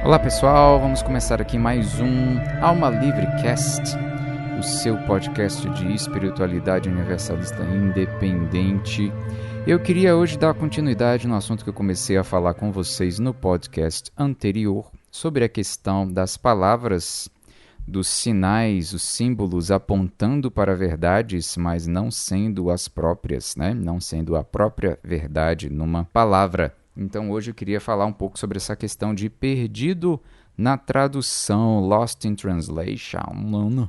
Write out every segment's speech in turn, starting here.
Olá pessoal, vamos começar aqui mais um Alma Livre Cast, o seu podcast de espiritualidade universalista independente. Eu queria hoje dar continuidade no assunto que eu comecei a falar com vocês no podcast anterior, sobre a questão das palavras, dos sinais, os símbolos apontando para verdades, mas não sendo as próprias, né? Não sendo a própria verdade numa palavra. Então hoje eu queria falar um pouco sobre essa questão de perdido na tradução, lost in translation.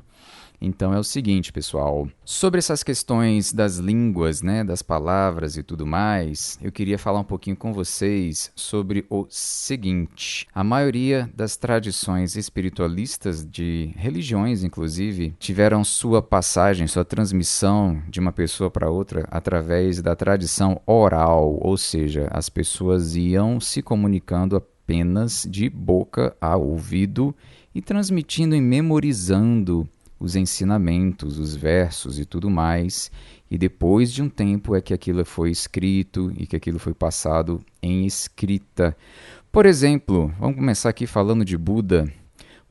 Então é o seguinte, pessoal, sobre essas questões das línguas, né, das palavras e tudo mais, eu queria falar um pouquinho com vocês sobre o seguinte: a maioria das tradições espiritualistas de religiões, inclusive, tiveram sua passagem, sua transmissão de uma pessoa para outra através da tradição oral, ou seja, as pessoas iam se comunicando apenas de boca a ouvido e transmitindo e memorizando os ensinamentos, os versos e tudo mais, e depois de um tempo é que aquilo foi escrito e que aquilo foi passado em escrita. Por exemplo, vamos começar aqui falando de Buda.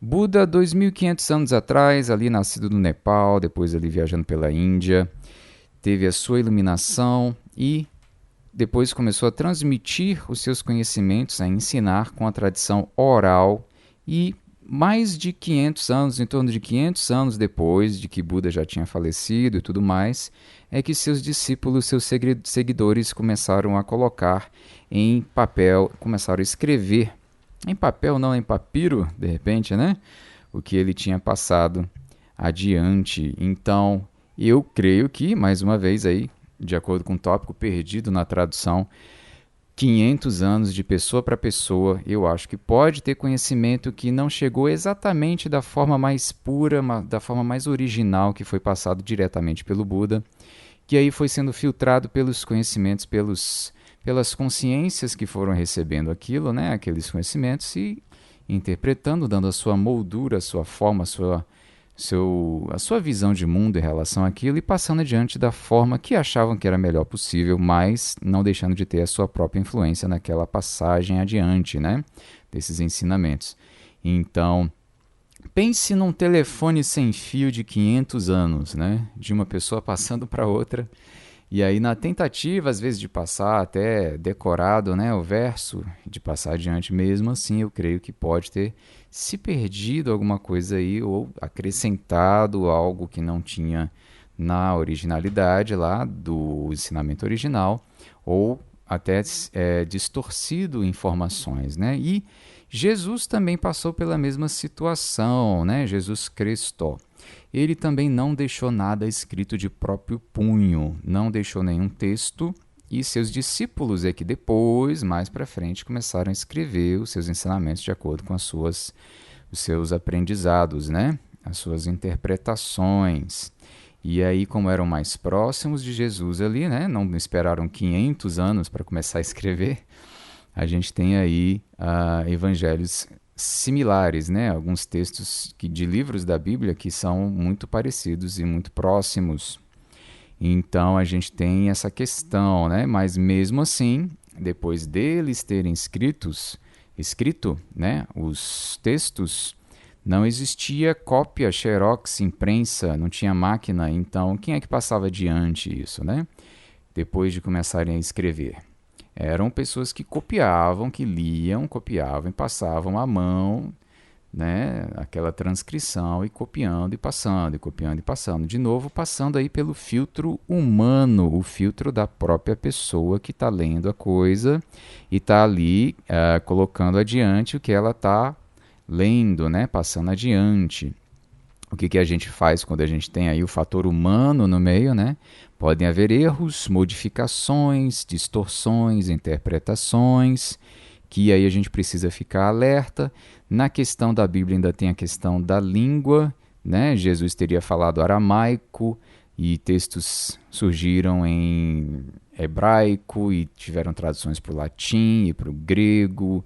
Buda, 2.500 anos atrás, ali nascido no Nepal, depois ali viajando pela Índia, teve a sua iluminação e depois começou a transmitir os seus conhecimentos, a ensinar com a tradição oral e mais de 500 anos, em torno de 500 anos depois de que Buda já tinha falecido e tudo mais, é que seus discípulos, seus seguidores começaram a colocar em papel, começaram a escrever, em papel não, em papiro, de repente, né? O que ele tinha passado adiante. Então, eu creio que, mais uma vez aí, de acordo com o tópico perdido na tradução, 500 anos de pessoa para pessoa, eu acho que pode ter conhecimento que não chegou exatamente da forma mais pura, da forma mais original que foi passado diretamente pelo Buda, que aí foi sendo filtrado pelos conhecimentos, pelas consciências que foram recebendo aquilo, né, aqueles conhecimentos e interpretando, dando a sua moldura, a sua forma, a sua visão de mundo em relação àquilo e passando adiante da forma que achavam que era melhor possível, mas não deixando de ter a sua própria influência naquela passagem adiante, né, desses ensinamentos. Então, pense num telefone sem fio de 500 anos, né, de uma pessoa passando para outra, e aí na tentativa, às vezes, de passar até decorado, né, o verso, de passar adiante mesmo assim, eu creio que pode ter se perdido alguma coisa aí ou acrescentado algo que não tinha na originalidade lá do ensinamento original ou até distorcido informações, né? E Jesus também passou pela mesma situação, né? Jesus Cristo. Ele também não deixou nada escrito de próprio punho, não deixou nenhum texto, e seus discípulos é que depois, mais para frente, começaram a escrever os seus ensinamentos de acordo com os seus aprendizados, né? As suas interpretações. E aí, como eram mais próximos de Jesus ali, né? Não esperaram 500 anos para começar a escrever, a gente tem aí evangelhos similares, né? Alguns textos de livros da Bíblia que são muito parecidos e muito próximos. Então a gente tem essa questão, né? Mas mesmo assim, depois deles terem escrito, né, os textos, não existia cópia, xerox, imprensa, não tinha máquina. Então quem é que passava adiante isso, né? Depois de começarem a escrever? Eram pessoas que copiavam, que liam, copiavam e passavam à mão, né, aquela transcrição e copiando e passando, e copiando e passando. De novo, passando aí pelo filtro humano, o filtro da própria pessoa que está lendo a coisa e está ali colocando adiante o que ela está lendo, né, passando adiante. O que a gente faz quando a gente tem aí o fator humano no meio, né? Podem haver erros, modificações, distorções, interpretações, que aí a gente precisa ficar alerta. Na questão da Bíblia ainda tem a questão da língua, né? Jesus teria falado aramaico e textos surgiram em hebraico e tiveram traduções para o latim e para o grego.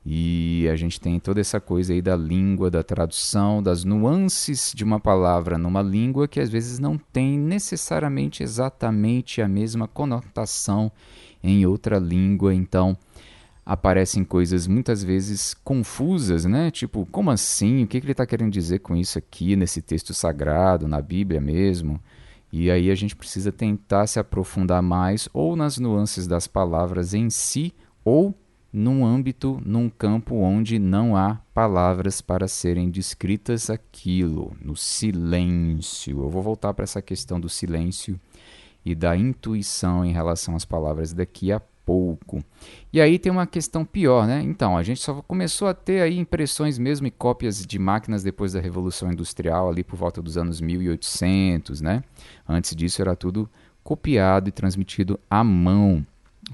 E a gente tem toda essa coisa aí da língua, da tradução, das nuances de uma palavra numa língua que às vezes não tem necessariamente exatamente a mesma conotação em outra língua. Então, aparecem coisas muitas vezes confusas, né? Tipo, como assim? O que ele está querendo dizer com isso aqui, nesse texto sagrado, na Bíblia mesmo? E aí a gente precisa tentar se aprofundar mais ou nas nuances das palavras em si, ou num âmbito, num campo onde não há palavras para serem descritas aquilo, no silêncio. Eu vou voltar para essa questão do silêncio e da intuição em relação às palavras daqui a pouco. E aí tem uma questão pior, né? Então, a gente só começou a ter aí impressões mesmo e cópias de máquinas depois da Revolução Industrial, ali por volta dos anos 1800, né? Antes disso era tudo copiado e transmitido à mão,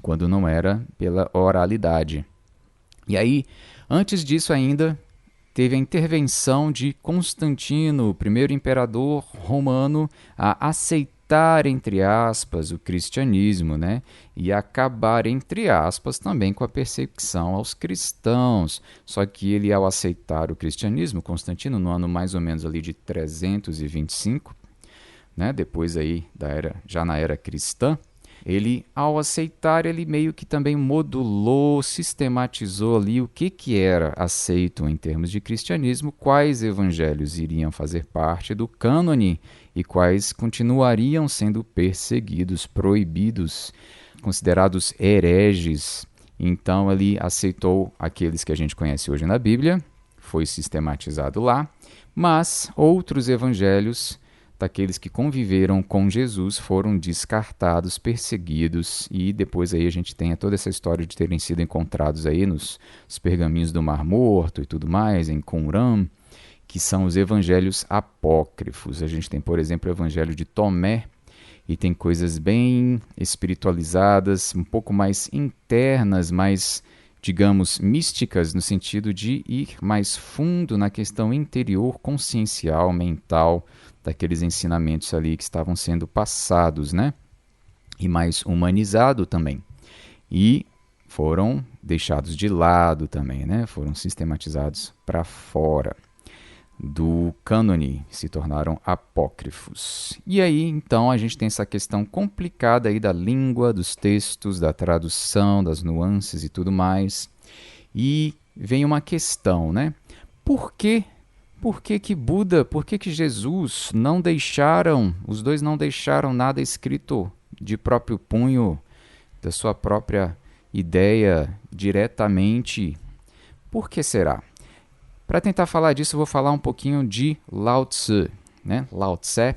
quando não era pela oralidade. E aí, antes disso ainda, teve a intervenção de Constantino, o primeiro imperador romano, a aceitar, entre aspas, o cristianismo, né? E acabar, entre aspas, também com a perseguição aos cristãos. Só que ele, ao aceitar o cristianismo, Constantino, no ano mais ou menos ali de 325, né? Depois aí já na era cristã, ele, ao aceitar, ele meio que também modulou, sistematizou ali o que era aceito em termos de cristianismo, quais evangelhos iriam fazer parte do cânone e quais continuariam sendo perseguidos, proibidos, considerados hereges. Então ele aceitou aqueles que a gente conhece hoje na Bíblia, foi sistematizado lá, mas outros evangelhos daqueles que conviveram com Jesus foram descartados, perseguidos, e depois aí a gente tem toda essa história de terem sido encontrados aí nos pergaminhos do Mar Morto e tudo mais, em Qumran, que são os evangelhos apócrifos. A gente tem, por exemplo, o evangelho de Tomé, e tem coisas bem espiritualizadas, um pouco mais internas, mais, digamos, místicas, no sentido de ir mais fundo na questão interior, consciencial, mental, daqueles ensinamentos ali que estavam sendo passados, né? E mais humanizado também. E foram deixados de lado também, né? Foram sistematizados para fora do cânone, se tornaram apócrifos. E aí, então, a gente tem essa questão complicada aí da língua, dos textos, da tradução, das nuances e tudo mais. E vem uma questão, né? Por que Buda, por que Jesus não deixaram, os dois não deixaram nada escrito de próprio punho, da sua própria ideia diretamente? Por que será? Para tentar falar disso, eu vou falar um pouquinho de Lao Tzu, né? Lao Tse,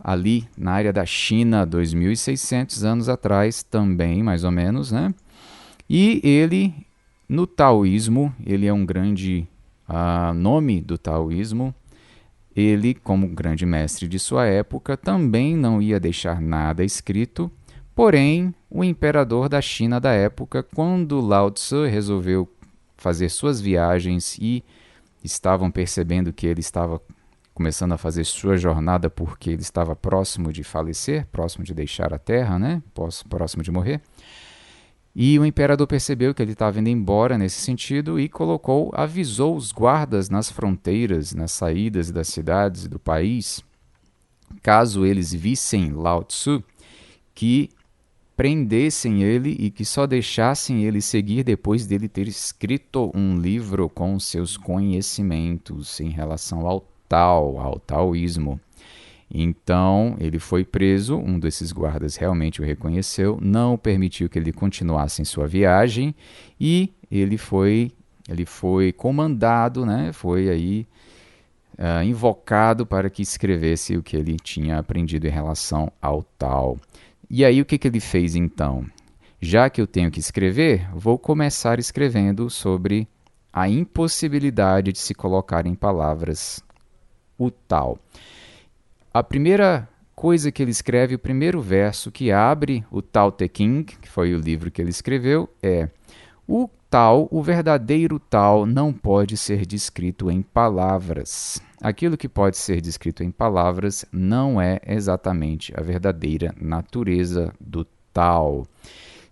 ali na área da China, 2.600 anos atrás, também, mais ou menos, né? E ele, no taoísmo, ele é um grande nome do taoísmo. Ele, como grande mestre de sua época, também não ia deixar nada escrito, porém, o imperador da China da época, quando Lao Tzu resolveu fazer suas viagens e estavam percebendo que ele estava começando a fazer sua jornada porque ele estava próximo de falecer, próximo de deixar a terra, né? Próximo de morrer. E o imperador percebeu que ele estava indo embora nesse sentido e avisou os guardas nas fronteiras, nas saídas das cidades do país, caso eles vissem Lao Tzu, que prendessem ele e que só deixassem ele seguir depois dele ter escrito um livro com seus conhecimentos em relação ao taoísmo. Então, ele foi preso, um desses guardas realmente o reconheceu, não permitiu que ele continuasse em sua viagem e ele foi comandado, né? Foi aí invocado para que escrevesse o que ele tinha aprendido em relação ao Tao. E aí o que ele fez então? Já que eu tenho que escrever, vou começar escrevendo sobre a impossibilidade de se colocar em palavras o Tao. A primeira coisa que ele escreve, o primeiro verso que abre o Tao Te Ching, que foi o livro que ele escreveu, é: o Tao, o verdadeiro Tao, não pode ser descrito em palavras. Aquilo que pode ser descrito em palavras não é exatamente a verdadeira natureza do Tao.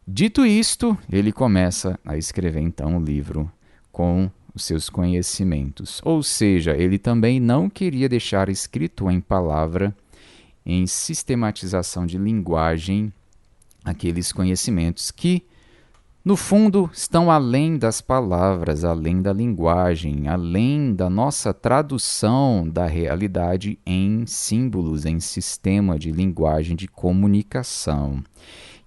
Dito isto, ele começa a escrever então o livro com os seus conhecimentos. Ou seja, ele também não queria deixar escrito em palavra, em sistematização de linguagem, aqueles conhecimentos que no fundo, estão além das palavras, além da linguagem, além da nossa tradução da realidade em símbolos, em sistema de linguagem de comunicação.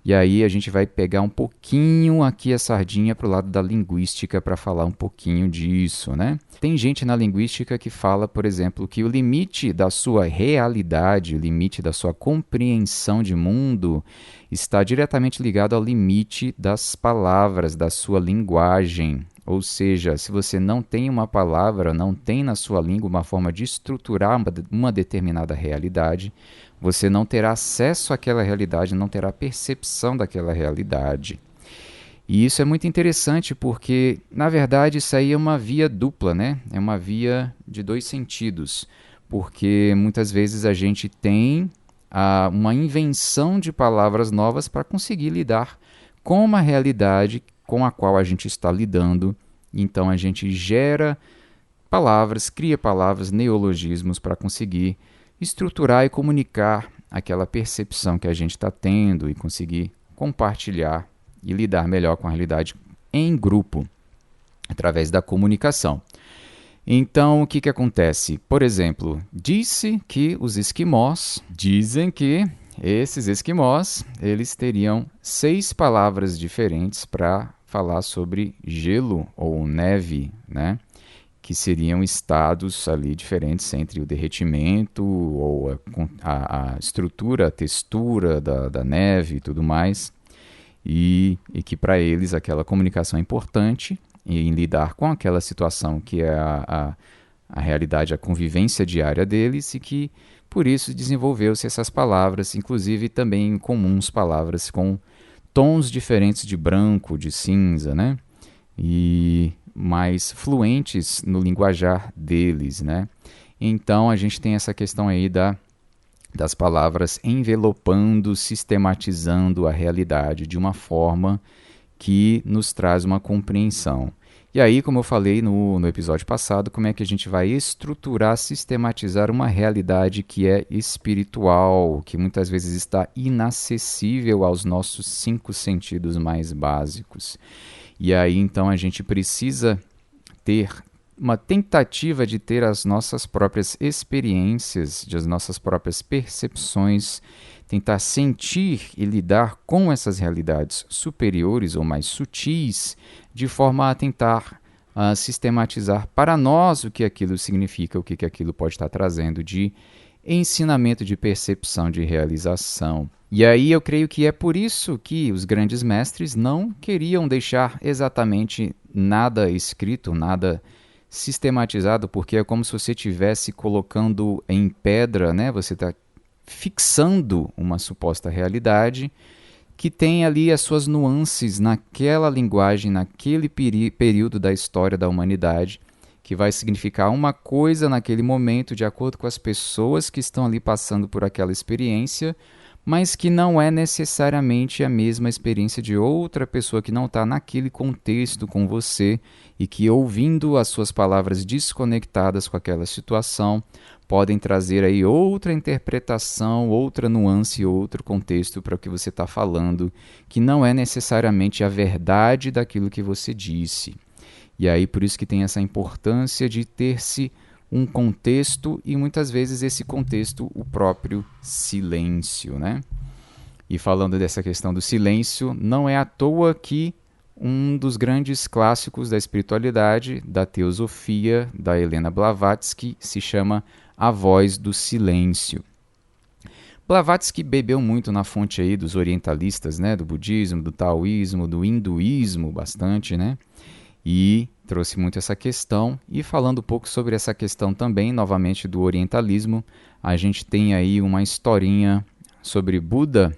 E aí a gente vai pegar um pouquinho aqui a sardinha para o lado da linguística para falar um pouquinho disso, né? Tem gente na linguística que fala, por exemplo, que o limite da sua realidade, o limite da sua compreensão de mundo está diretamente ligado ao limite das palavras, da sua linguagem. Ou seja, se você não tem uma palavra, não tem na sua língua uma forma de estruturar uma determinada realidade, você não terá acesso àquela realidade, não terá percepção daquela realidade. E isso é muito interessante porque, na verdade, isso aí é uma via dupla, né? É uma via de dois sentidos, porque muitas vezes a gente tem uma invenção de palavras novas para conseguir lidar com uma realidade com a qual a gente está lidando. Então a gente gera palavras, cria palavras, neologismos para conseguir estruturar e comunicar aquela percepção que a gente está tendo e conseguir compartilhar e lidar melhor com a realidade em grupo, através da comunicação. Então, o que acontece? Por exemplo, dizem que esses esquimós, eles teriam 6 palavras diferentes para falar sobre gelo ou neve, né? Que seriam estados ali diferentes entre o derretimento ou a estrutura, a textura da neve e tudo mais, e que para eles aquela comunicação é importante em lidar com aquela situação que é a realidade, a convivência diária deles, e que por isso desenvolveu-se essas palavras, inclusive também comuns palavras com tons diferentes de branco, de cinza, né? E mais fluentes no linguajar deles, né? Então a gente tem essa questão aí das palavras envelopando, sistematizando a realidade de uma forma que nos traz uma compreensão. E aí, como eu falei no episódio passado, como é que a gente vai estruturar, sistematizar uma realidade que é espiritual, que muitas vezes está inacessível aos nossos 5 sentidos mais básicos. E aí, então, a gente precisa ter uma tentativa de ter as nossas próprias experiências, as nossas próprias percepções, tentar sentir e lidar com essas realidades superiores ou mais sutis, de forma a tentar sistematizar para nós o que aquilo significa, o que aquilo pode estar trazendo de ensinamento, de percepção, de realização. E aí eu creio que é por isso que os grandes mestres não queriam deixar exatamente nada escrito, nada sistematizado, porque é como se você estivesse colocando em pedra, né? Você está fixando uma suposta realidade que tem ali as suas nuances naquela linguagem, naquele período da história da humanidade, que vai significar uma coisa naquele momento, de acordo com as pessoas que estão ali passando por aquela experiência, mas que não é necessariamente a mesma experiência de outra pessoa que não está naquele contexto com você e que, ouvindo as suas palavras desconectadas com aquela situação, podem trazer aí outra interpretação, outra nuance, outro contexto para o que você está falando, que não é necessariamente a verdade daquilo que você disse. E aí por isso que tem essa importância de ter-se um contexto, e muitas vezes esse contexto, o próprio silêncio, né? E falando dessa questão do silêncio, não é à toa que um dos grandes clássicos da espiritualidade, da teosofia, da Helena Blavatsky, se chama A Voz do Silêncio. Blavatsky bebeu muito na fonte aí dos orientalistas, né? Do budismo, do taoísmo, do hinduísmo, bastante, né? E trouxe muito essa questão. E falando um pouco sobre essa questão também, novamente, do orientalismo, a gente tem aí uma historinha sobre Buda,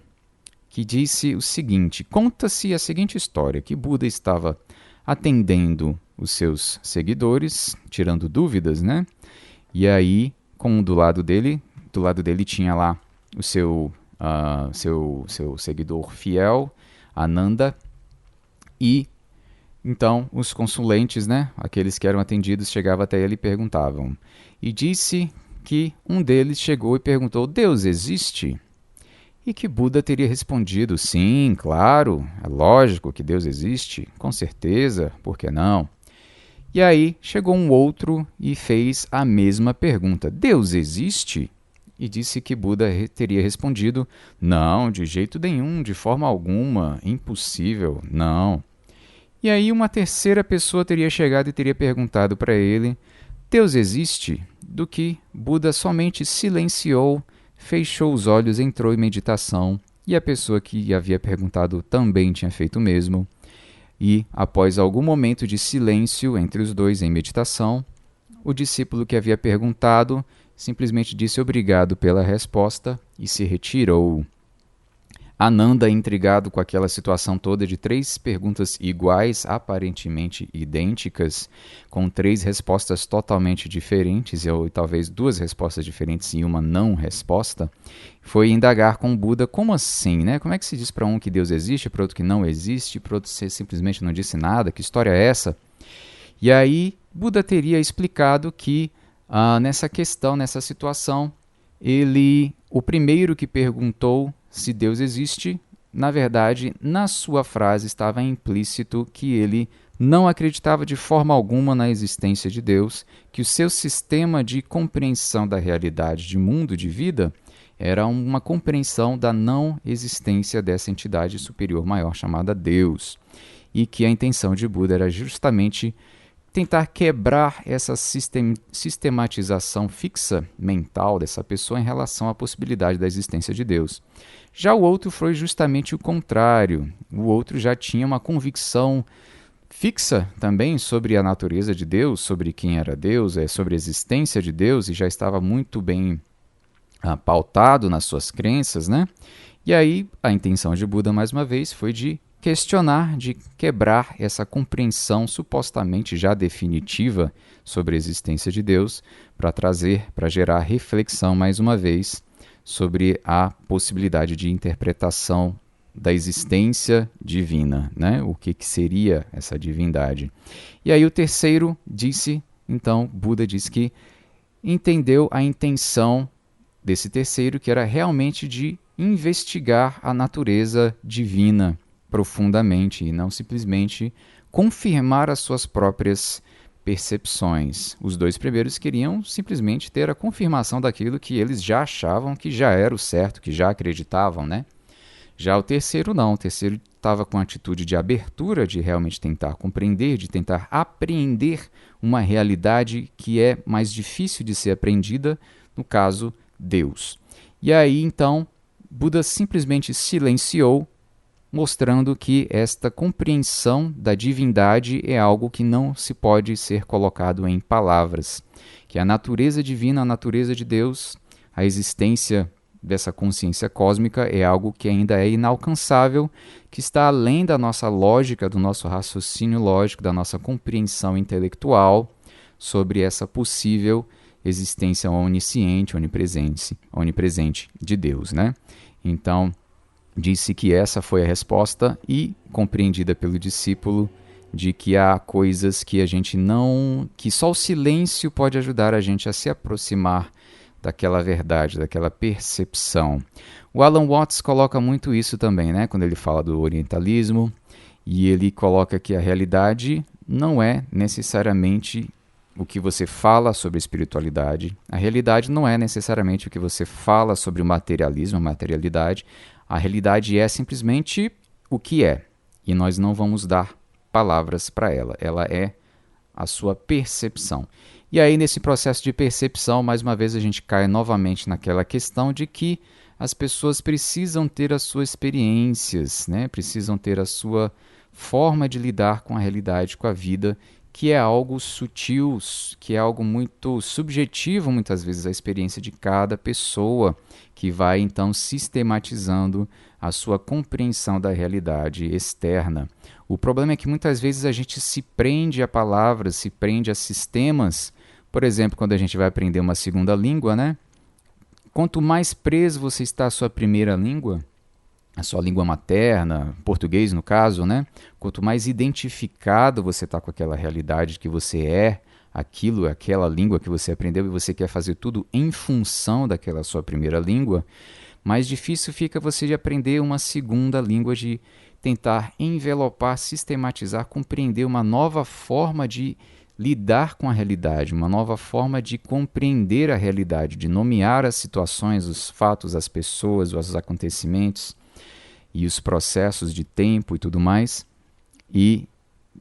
que disse o seguinte: conta-se a seguinte história, que Buda estava atendendo os seus seguidores, tirando dúvidas, né? E aí, do lado dele tinha lá o seu seguidor fiel, Ananda, e então os consulentes, né, aqueles que eram atendidos, chegavam até ele e perguntavam. E disse que um deles chegou e perguntou: Deus existe? E que Buda teria respondido: sim, claro, é lógico que Deus existe, com certeza, por que não? E aí chegou um outro e fez a mesma pergunta: Deus existe? E disse que Buda teria respondido: não, de jeito nenhum, de forma alguma, impossível, não. E aí uma terceira pessoa teria chegado e teria perguntado para ele: Deus existe? Do que Buda somente silenciou, fechou os olhos, entrou em meditação, e a pessoa que havia perguntado também tinha feito o mesmo. E, após algum momento de silêncio entre os dois em meditação, o discípulo que havia perguntado simplesmente disse obrigado pela resposta e se retirou. Ananda, intrigado com aquela situação toda de 3 perguntas iguais, aparentemente idênticas, com 3 respostas totalmente diferentes, ou talvez 2 respostas diferentes e uma não resposta, foi indagar com Buda: como assim, né? Como é que se diz para um que Deus existe, para outro que não existe, para outro você simplesmente não disse nada? Que história é essa? E aí Buda teria explicado que nessa questão, nessa situação, o primeiro que perguntou se Deus existe, na verdade, na sua frase estava implícito que ele não acreditava de forma alguma na existência de Deus, que o seu sistema de compreensão da realidade de mundo, de vida, era uma compreensão da não existência dessa entidade superior maior chamada Deus, e que a intenção de Buda era justamente tentar quebrar essa sistematização fixa mental dessa pessoa em relação à possibilidade da existência de Deus. Já o outro foi justamente o contrário. O outro já tinha uma convicção fixa também sobre a natureza de Deus, sobre quem era Deus, sobre a existência de Deus, e já estava muito bem pautado nas suas crenças, né? E aí a intenção de Buda, mais uma vez, foi de questionar, de quebrar essa compreensão supostamente já definitiva sobre a existência de Deus, para gerar reflexão mais uma vez sobre a possibilidade de interpretação da existência divina, né? O que seria essa divindade. E aí o terceiro disse, então, Buda disse que entendeu a intenção desse terceiro, que era realmente de investigar a natureza divina profundamente e não simplesmente confirmar as suas próprias percepções. Os 2 primeiros queriam simplesmente ter a confirmação daquilo que eles já achavam que já era o certo, que já acreditavam, né? Já o terceiro não, o terceiro estava com a atitude de abertura, de realmente tentar compreender, de tentar apreender uma realidade que é mais difícil de ser apreendida, no caso, Deus. E aí, então, Buda simplesmente silenciou, mostrando que esta compreensão da divindade é algo que não se pode ser colocado em palavras, que a natureza divina, a natureza de Deus, a existência dessa consciência cósmica é algo que ainda é inalcançável, que está além da nossa lógica, do nosso raciocínio lógico, da nossa compreensão intelectual sobre essa possível existência onisciente, onipresente de Deus, né? Então, disse que essa foi a resposta e compreendida pelo discípulo de que há coisas que a gente não... que só o silêncio pode ajudar a gente a se aproximar daquela verdade, daquela percepção. O Alan Watts coloca muito isso também, né? Quando ele fala do orientalismo, e ele coloca que a realidade não é necessariamente o que você fala sobre espiritualidade. A realidade não é necessariamente o que você fala sobre o materialismo, a materialidade. A realidade é simplesmente o que é, e nós não vamos dar palavras para ela. Ela é a sua percepção. E aí, nesse processo de percepção, mais uma vez a gente cai novamente naquela questão de que as pessoas precisam ter as suas experiências, né? Precisam ter a sua forma de lidar com a realidade, com a vida, que é algo sutil, que é algo muito subjetivo, muitas vezes, a experiência de cada pessoa, que vai, então, sistematizando a sua compreensão da realidade externa. O problema é que, muitas vezes, a gente se prende a palavras, se prende a sistemas. Por exemplo, quando a gente vai aprender uma segunda língua, né? Quanto mais preso você está à sua primeira língua, a sua língua materna, português no caso, né? Quanto mais identificado você está com aquela realidade que você é, aquela língua que você aprendeu e você quer fazer tudo em função daquela sua primeira língua, mais difícil fica você de aprender uma segunda língua, de tentar envelopar, sistematizar, compreender uma nova forma de lidar com a realidade, uma nova forma de compreender a realidade, de nomear as situações, os fatos, as pessoas, os acontecimentos e os processos de tempo e tudo mais, e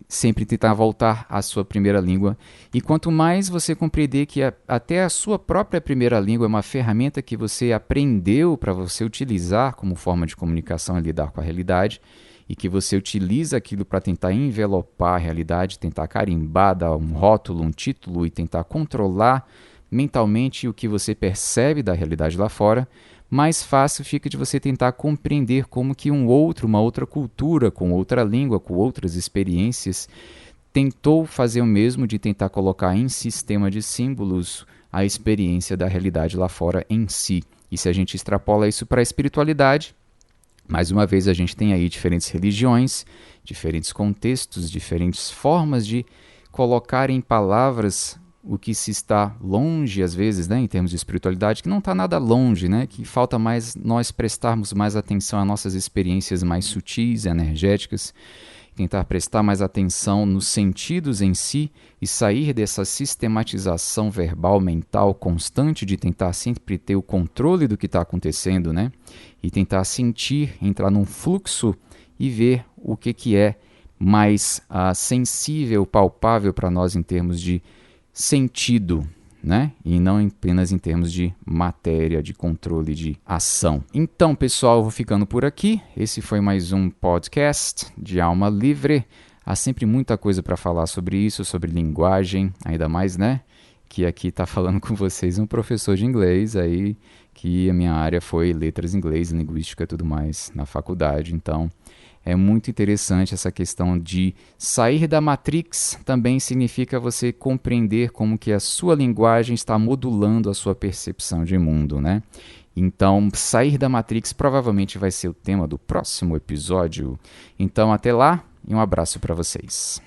sempre tentar voltar à sua primeira língua. E quanto mais você compreender que até a sua própria primeira língua é uma ferramenta que você aprendeu para você utilizar como forma de comunicação e lidar com a realidade, e que você utiliza aquilo para tentar envelopar a realidade, tentar carimbar, dar um rótulo, um título e tentar controlar mentalmente o que você percebe da realidade lá fora, mais fácil fica de você tentar compreender como que uma outra cultura, com outra língua, com outras experiências, tentou fazer o mesmo, de tentar colocar em sistema de símbolos a experiência da realidade lá fora em si. E se a gente extrapola isso para a espiritualidade, mais uma vez a gente tem aí diferentes religiões, diferentes contextos, diferentes formas de colocar em palavras o que se está longe, às vezes, né, em termos de espiritualidade, que não está nada longe, né, que falta mais nós prestarmos mais atenção às nossas experiências mais sutis, energéticas, tentar prestar mais atenção nos sentidos em si e sair dessa sistematização verbal, mental, constante de tentar sempre ter o controle do que está acontecendo, né? E tentar sentir, entrar num fluxo e ver o que é mais sensível, palpável para nós em termos de sentido, né? E não apenas em termos de matéria, de controle, de ação. Então, pessoal, eu vou ficando por aqui. Esse foi mais um podcast de Alma Livre. Há sempre muita coisa para falar sobre isso, sobre linguagem, ainda mais, né? Que aqui está falando com vocês um professor de inglês, aí que a minha área foi letras em inglês, linguística e tudo mais na faculdade. Então, é muito interessante essa questão de sair da Matrix. Também significa você compreender como que a sua linguagem está modulando a sua percepção de mundo, né? Então, sair da Matrix provavelmente vai ser o tema do próximo episódio. Então, até lá e um abraço para vocês.